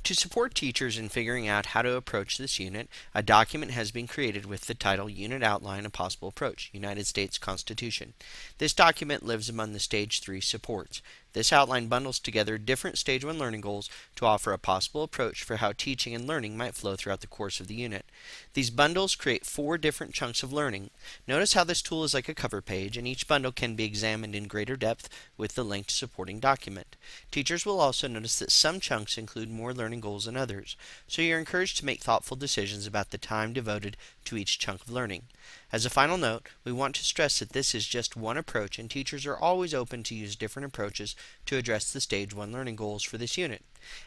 To support teachers in figuring out how to approach this unit, a document has been created with the title Unit Outline: A Possible Approach, United States Constitution. This document lives among the Stage 3 supports. This outline bundles together different Stage 1 learning goals to offer a possible approach for how teaching and learning might flow throughout the course of the unit. These bundles create 4 different chunks of learning. Notice how this tool is like a cover page, and each bundle can be examined in greater depth with the linked supporting document. Teachers will also notice that some chunks include more learning goals than others, so you're encouraged to make thoughtful decisions about the time devoted to each chunk of learning. As a final note, we want to stress that this is just one approach, and teachers are always open to use different approaches to address the Stage 1 learning goals for this unit.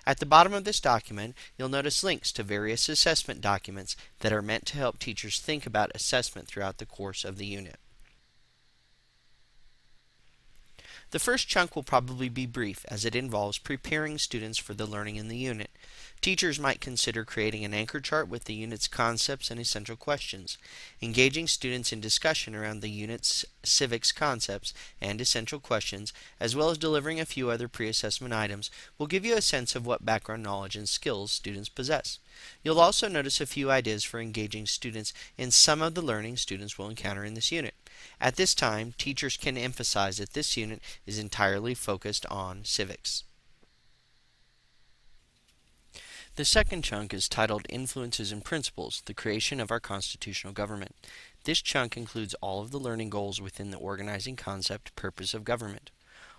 At the bottom of this document, you'll notice links to various assessment documents that are meant to help teachers think about assessment throughout the course of the unit. The first chunk will probably be brief, as it involves preparing students for the learning in the unit. Teachers might consider creating an anchor chart with the unit's concepts and essential questions. Engaging students in discussion around the unit's civics concepts and essential questions, as well as delivering a few other pre-assessment items, will give you a sense of what background knowledge and skills students possess. You'll also notice a few ideas for engaging students in some of the learning students will encounter in this unit. At this time, teachers can emphasize that this unit is entirely focused on civics. The second chunk is titled Influences and Principles: The Creation of Our Constitutional Government. This chunk includes all of the learning goals within the organizing concept purpose of government.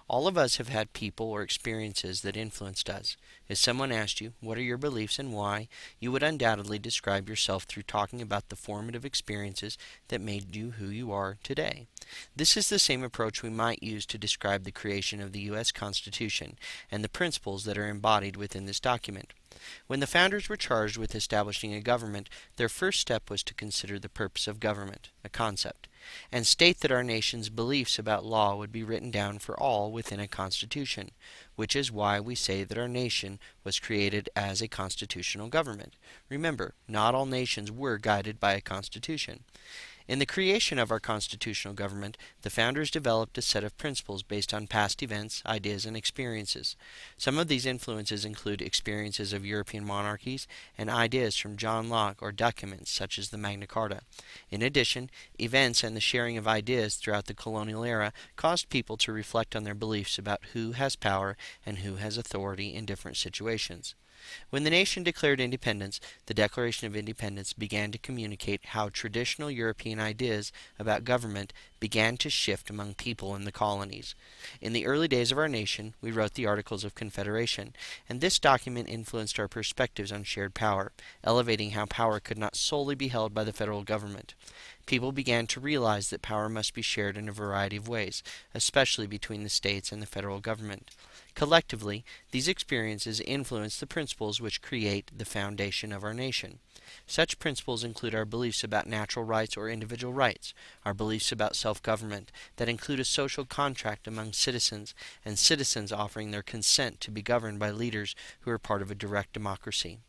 All of us have had people or experiences that influenced us. If someone asked you, "What are your beliefs and why?" you would undoubtedly describe yourself through talking about the formative experiences that made you who you are today. This is the same approach we might use to describe the creation of the U.S. Constitution and the principles that are embodied within this document. When the founders were charged with establishing a government, their first step was to consider the purpose of government, a concept, and state that our nation's beliefs about law would be written down for all within a constitution, which is why we say that our nation was created as a constitutional government. Remember, not all nations were guided by a constitution. In the creation of our constitutional government, the founders developed a set of principles based on past events, ideas, and experiences. Some of these influences include experiences of European monarchies and ideas from John Locke or documents such as the Magna Carta. In addition, events and the sharing of ideas throughout the colonial era caused people to reflect on their beliefs about who has power and who has authority in different situations. When the nation declared independence, the Declaration of Independence began to communicate how traditional European ideas about government began to shift among people in the colonies. In the early days of our nation, we wrote the Articles of Confederation, and this document influenced our perspectives on shared power, elevating how power could not solely be held by the federal government. People began to realize that power must be shared in a variety of ways, especially between the states and the federal government. Collectively, these experiences influence the principles which create the foundation of our nation. Such principles include our beliefs about natural rights or individual rights, our beliefs about self-government that include a social contract among citizens, and citizens offering their consent to be governed by leaders who are part of a direct democracy.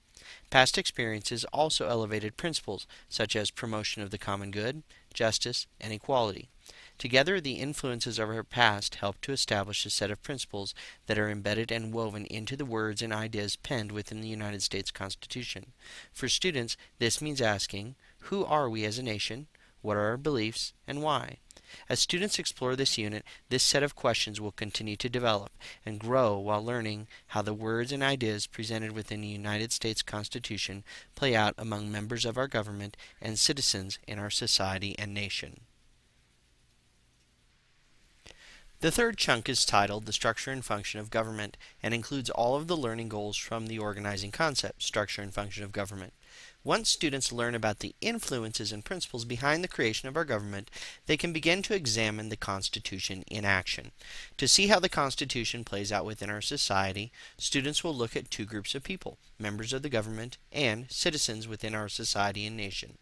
Past experiences also elevated principles such as promotion of the common good, justice, and equality. Together, the influences of our past help to establish a set of principles that are embedded and woven into the words and ideas penned within the United States Constitution. For students, this means asking, who are we as a nation? What are our beliefs, and why? As students explore this unit, this set of questions will continue to develop and grow while learning how the words and ideas presented within the United States Constitution play out among members of our government and citizens in our society and nation. The third chunk is titled The Structure and Function of Government and includes all of the learning goals from the organizing concept, Structure and Function of Government. Once students learn about the influences and principles behind the creation of our government, they can begin to examine the Constitution in action. To see how the Constitution plays out within our society, students will look at 2 groups of people, members of the government and citizens within our society and nation.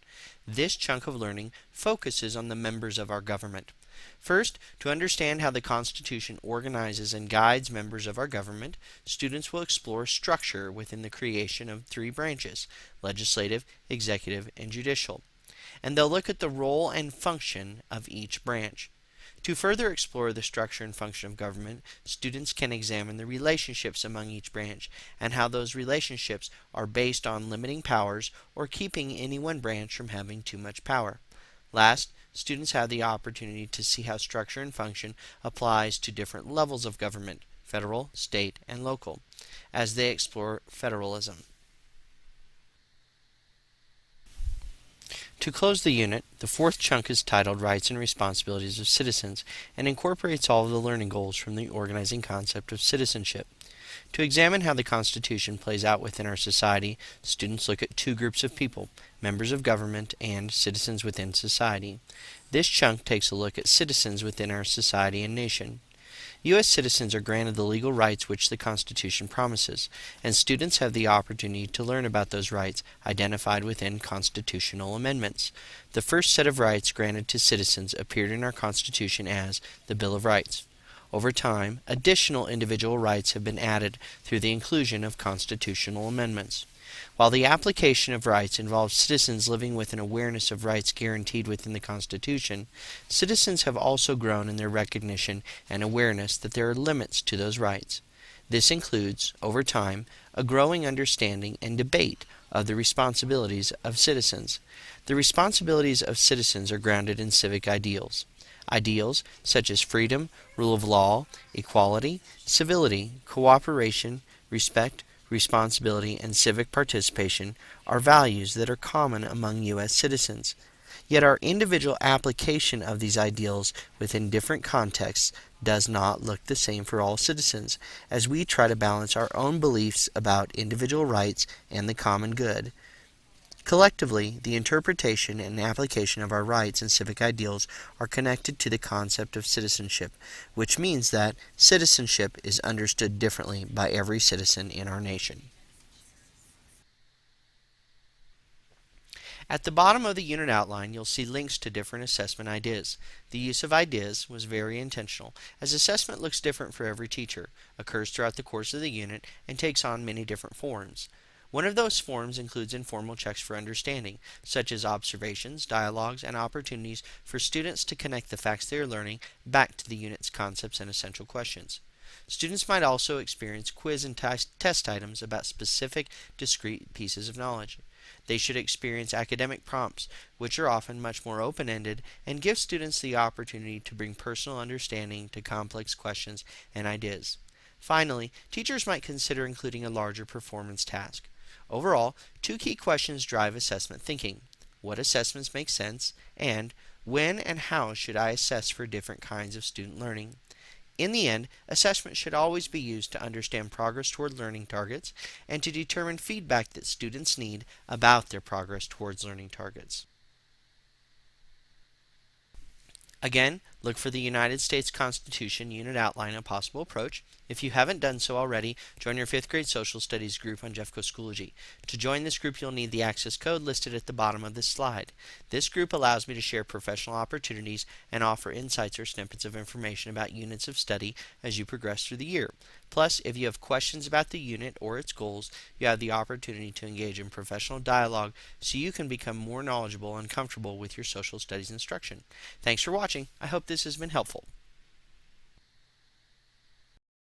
This chunk of learning focuses on the members of our government. First, to understand how the Constitution organizes and guides members of our government, students will explore structure within the creation of 3 branches: legislative, executive, and judicial. And they'll look at the role and function of each branch. To further explore the structure and function of government, students can examine the relationships among each branch and how those relationships are based on limiting powers or keeping any one branch from having too much power. Last, students have the opportunity to see how structure and function applies to different levels of government, federal, state, and local, as they explore federalism. To close the unit, the fourth chunk is titled Rights and Responsibilities of Citizens and incorporates all of the learning goals from the organizing concept of citizenship. To examine how the Constitution plays out within our society, students look at two groups of people, members of government and citizens within society. This chunk takes a look at citizens within our society and nation. U.S. citizens are granted the legal rights which the Constitution promises, and students have the opportunity to learn about those rights identified within constitutional amendments. The first set of rights granted to citizens appeared in our Constitution as the Bill of Rights. Over time, additional individual rights have been added through the inclusion of constitutional amendments. While the application of rights involves citizens living with an awareness of rights guaranteed within the Constitution, citizens have also grown in their recognition and awareness that there are limits to those rights. This includes, over time, a growing understanding and debate of the responsibilities of citizens. The responsibilities of citizens are grounded in civic ideals. Ideals such as freedom, rule of law, equality, civility, cooperation, respect, responsibility, and civic participation are values that are common among U.S. citizens. Yet our individual application of these ideals within different contexts does not look the same for all citizens, as we try to balance our own beliefs about individual rights and the common good. Collectively, the interpretation and application of our rights and civic ideals are connected to the concept of citizenship, which means that citizenship is understood differently by every citizen in our nation. At the bottom of the unit outline, you'll see links to different assessment ideas. The use of ideas was very intentional, as assessment looks different for every teacher, occurs throughout the course of the unit, and takes on many different forms. One of those forms includes informal checks for understanding, such as observations, dialogues, and opportunities for students to connect the facts they are learning back to the unit's concepts and essential questions. Students might also experience quiz and test items about specific, discrete pieces of knowledge. They should experience academic prompts, which are often much more open-ended and give students the opportunity to bring personal understanding to complex questions and ideas. Finally, teachers might consider including a larger performance task. Overall, two key questions drive assessment thinking. What assessments make sense? And when and how should I assess for different kinds of student learning? In the end, assessment should always be used to understand progress toward learning targets and to determine feedback that students need about their progress towards learning targets. Again, look for the United States Constitution Unit Outline and Possible Approach. If you haven't done so already, join your 5th grade Social Studies group on Jeffco Schoology. To join this group, you'll need the access code listed at the bottom of this slide. This group allows me to share professional opportunities and offer insights or snippets of information about units of study as you progress through the year. Plus, if you have questions about the unit or its goals, you have the opportunity to engage in professional dialogue so you can become more knowledgeable and comfortable with your social studies instruction. Thanks for watching. I hope this has been helpful.